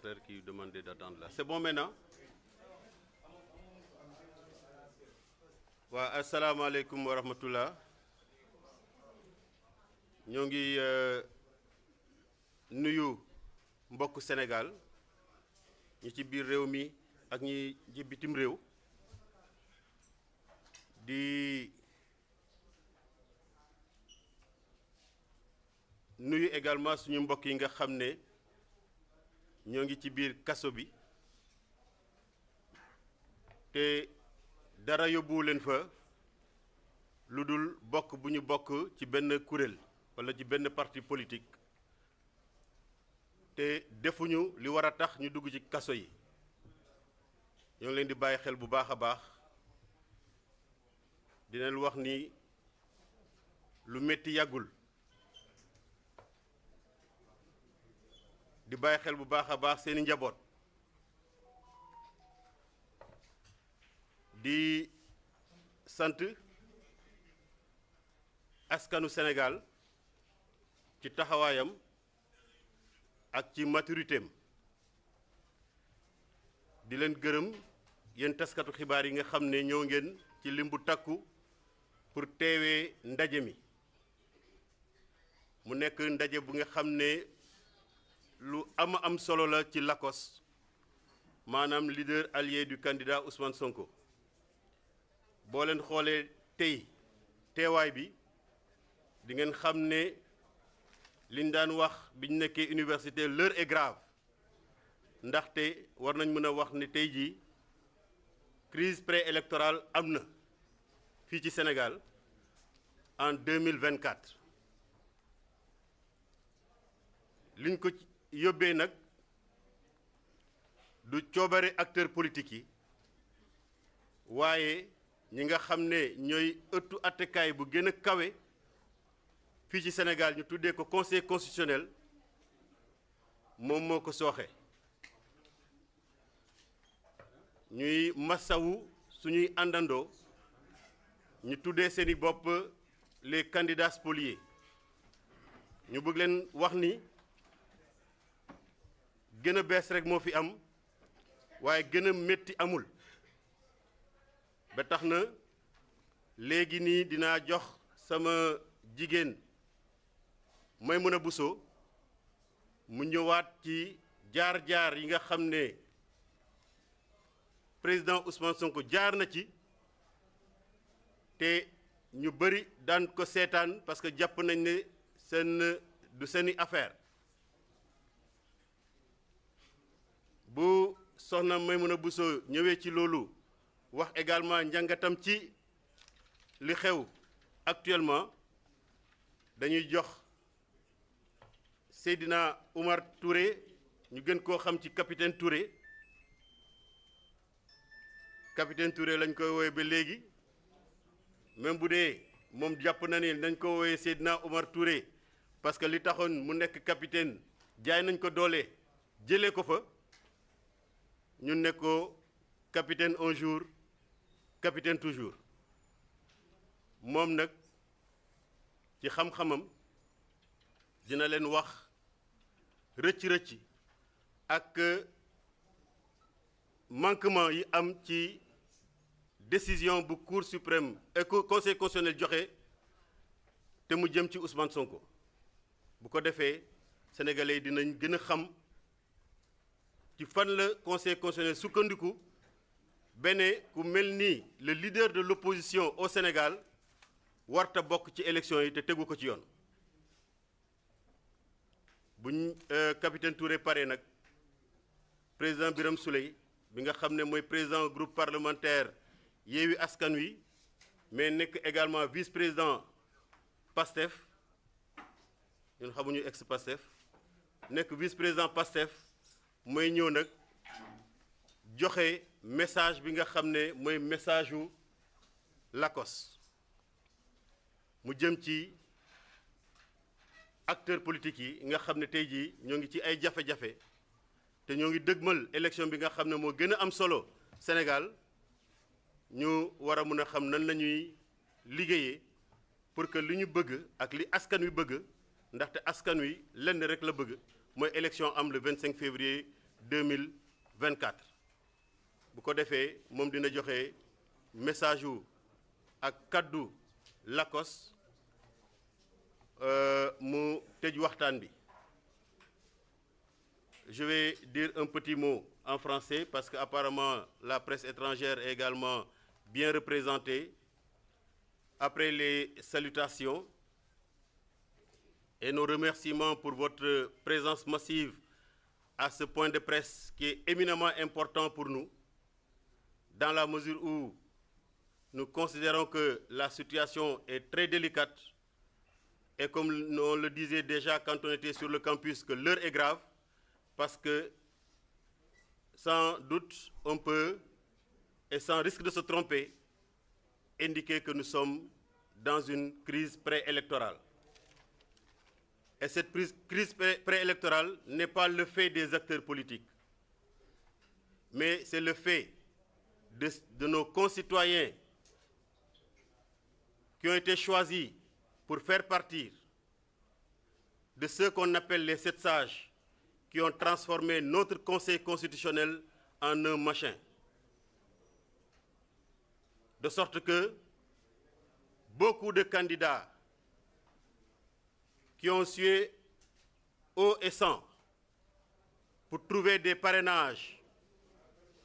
parlementaires qui demandaient d'attendre là. C'est bon maintenant? Waa asalaamaaleykum wa rahmatullah. Ñoo ngi nuyu mbokku Sénégal ñi ci biir réew mi ak ñi ci bitim réew di nuyu également suñu mbokk yi nga xam ne ñoo ngi ci biir kaso bi te dara yóbbuwu leen fa lu dul bokk bu ñu bokk ci benn kuréel walla ci benn parti politique te defuñu li war a tax ñu dugg ci kaso yi ñoo ngi leen di bàyyi xel bu baax a baax dinañ wax ni lu metti yàggul di bàyyi xel bu baax a baax seeni njaboot di sant askanu Sénégal ci taxawaayam ak ci maturitéem di leen gërëm yéen taskatu xibaar yi nga xam ne ñëw ngeen ci lim bu takku pour teewee ndaje mi mu nekk ndaje bu nga xam ne lu am solo la ci LACOS maanaam leader allié du candidat Ousmane Sonko boo leen xoolee tey teewaay bi di ngeen xam ne liñ daan wax biñ nekkee université l'heure est grave ndaxte war nañ mën a wax ne tey jii crise préélectorale am na fii ci Sénégal en 2024 liñ ko yóbbee nag du coobare acteurs politiques yi waaye ñi nga xam ne ñooy ëttu attekaay bu gën a kawe fii ci Sénégal ñu tuddee ko conseil constitutionnel moom moo ko sooxe ñuy masawu suñuy àndandoo ñu tuddee seeni bopp les candidats spoliés ñu bëgg leen wax ni gën a bees rek moo fi am waaye gën a métti amul ba tax na léegi nii dinaa jox sama jigéen Maimouna Bousso mu ñëwaat ci jaar-jaar yi nga xam ne président Ousmane Sonko jaar na ci te ñu bëri daan ko seetaan parce que jàpp nañ ne seeni affaire bu soxna Maimouna Bousso ñëwee ci loolu wax également njàngatam ci li xew actuellement dañuy jox Seydina Oumar Touré ñu gën koo xam ci capitaine Touré lañ koy woowee ba léegi même bu dee moom jàpp na ni dañ ko woowee Seydina Oumar Touré parce que li taxoon mu nekk capitaine jaay nañ ko doole jëlee ko fa ñu nekk ko capitaine un jour capitaine toujours moom nag ci xam-xamam dina leen wax rëcc-rëcc ak manquement yi am ci décision bu cour suprême et conseil constitutionnel joxe te mu jëm ci Ousmane Sonko bu ko defee sénégalais yi dinañ gën a xam ci fan la conseil constitutionnel sukkandiku bene ku mel ni le leader de l'opposition au Sénégal warta bokk ci élection yi te tegu ko ci yoon buñ capitaine Touré pare nag président Birame Souleye bi nga xam ne mooy président groupe parlementaire Yewwi Askan Wi mais nekk également vice-président PASTEF ñun xamuñu ex-PASTEF nekk vice-président PASTEF mooy ñëw nag joxe message bi nga xam ne mooy message u LACOS mu jëm ci acteurs politiques yi nga xam ne tey jii ñoo ngi ci ay jafe-jafe te ñoo ngi dëgmal élection bi nga xam ne moo gën a am solo Sénégal ñu war a mun a xam nan la ñuy liggéeyee pour que li ñu bëgg ak li askan wi bëgg ndaxte askan wi lenn rek la bëgg mooy élection am le 25 février 2024 bu ko defee moom dina joxe message wu ak kaddu LACOS mu tëj waxtaan bi. Je vais dire un petit mot en français parce qu'apparemment la presse étrangère est également bien représentée. Après les salutations et nos remerciements pour votre présence massive à ce point de presse qui est éminemment important pour nous, dans la mesure où nous considérons que la situation est très délicate et comme on le disait déjà quand on était sur le campus, que l'heure est grave, parce que sans doute on peut, et sans risque de se tromper, indiquer que nous sommes dans une crise préélectorale. Et cette crise préélectorale n'est pas le fait des acteurs politiques, mais c'est le fait de nos concitoyens qui ont été choisis pour faire partie de ceux qu'on appelle les 7 sages, qui ont transformé notre Conseil constitutionnel en un machin. De sorte que beaucoup de candidats qui ont sué eau et sang pour trouver des parrainages,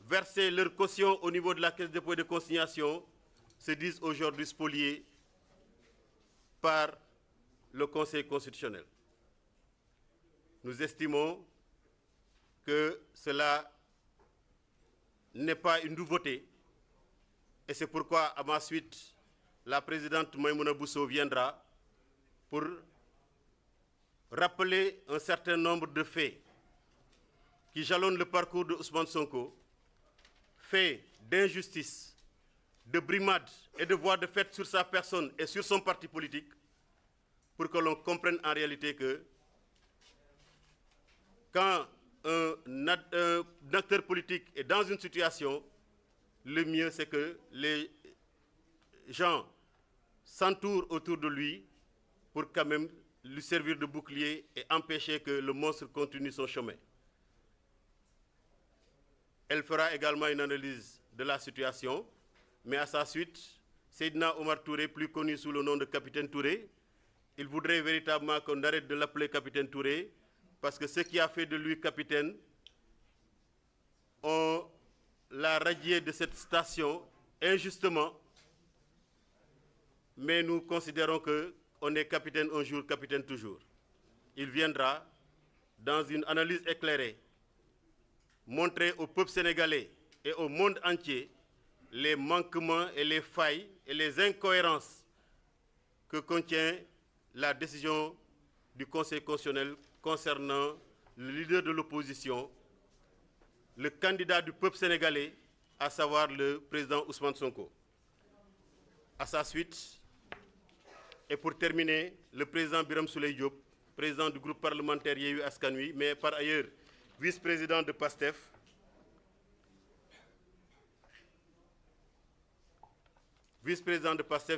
verser leur caution au niveau de la Caisse de dépôt et de consignation, se disent aujourd'hui spoliés par le Conseil constitutionnel. Nous estimons que cela n'est pas une nouveauté. Et c'est pourquoi, à ma suite, la présidente Maïmouna Bousso viendra pour rappeler un certain nombre de faits qui jalonnent le parcours de Ousmane Sonko, faits d'injustice, de brimade et de voies de fait sur sa personne et sur son parti politique, pour que l'on comprenne en réalité que quand un acteur politique est dans une situation, le mieux c'est que les gens s'entourent autour de lui pour quand même lui servir de bouclier et empêcher que le monstre continue son chemin. Elle fera également une analyse de la situation, mais à sa suite, Seydina Omar Touré, plus connu sous le nom de Capitaine Touré, il voudrait véritablement qu'on arrête de l'appeler Capitaine Touré, parce que ce qui a fait de lui capitaine, on l'a radié de cette station injustement, mais nous considérons qu'on est capitaine un jour, capitaine toujours. Il viendra, dans une analyse éclairée, montrer au peuple sénégalais et au monde entier les manquements et les failles et les incohérences que contient la décision du Conseil constitutionnel concernant le leader de l'opposition, le candidat du peuple sénégalais, à savoir le président Ousmane Sonko. À sa suite, et pour terminer, le président Birame Souleye Diop, président du groupe parlementaire Yewwi Askan Wi, mais par ailleurs vice-président de PASTEF,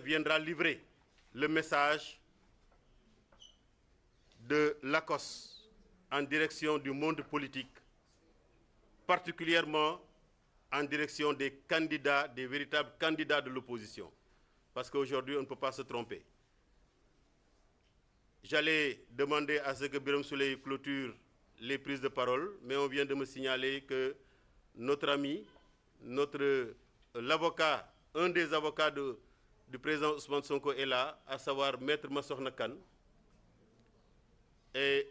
viendra livrer le message de l'ACOS en direction du monde politique, particulièrement en direction des candidats, des véritables candidats de l'opposition. Parce qu'aujourd'hui, on ne peut pas se tromper. J'allais demander à ce que Birame Souleye clôture les prises de parole, mais on vient de me signaler que notre ami, l'avocat, un des avocats du président Ousmane Sonko est là, à savoir Maître Massokhna Kane. Et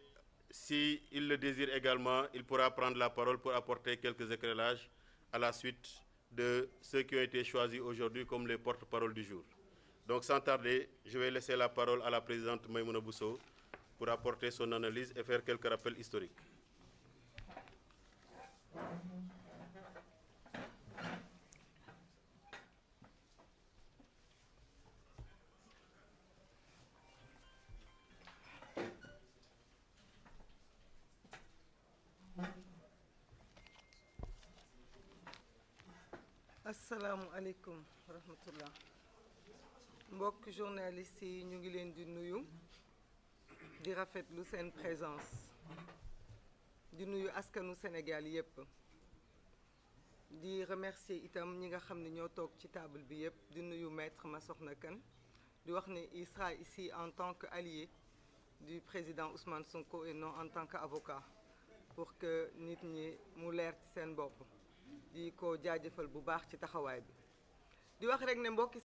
s'il le désire également, il pourra prendre la parole pour apporter quelques éclairages à la suite de ceux qui ont été choisis aujourd'hui comme les porte-parole du jour. Donc sans tarder, je vais laisser la parole à la présidente Maïmouna Bousso pour apporter son analyse et faire quelques rappels historiques. Assalamu alaikum wa rahmatullah. Mbokk journalistes yi ñu ngi leen di nuyu di rafetlu seen présence di nuyu askanu Sénégal yépp di remercier itam ñi nga xam ne ñoo toog ci table bi yépp di nuyu maître Massokhna Kane di wax ne il sera ici en tant qu'allié du président Ousmane Sonko et non en tant qu'avocat pour que nit ñi mu leer ci seen bopp di ko jaajëfal bu baax ci taxawaay bi di wax rek ne mbokki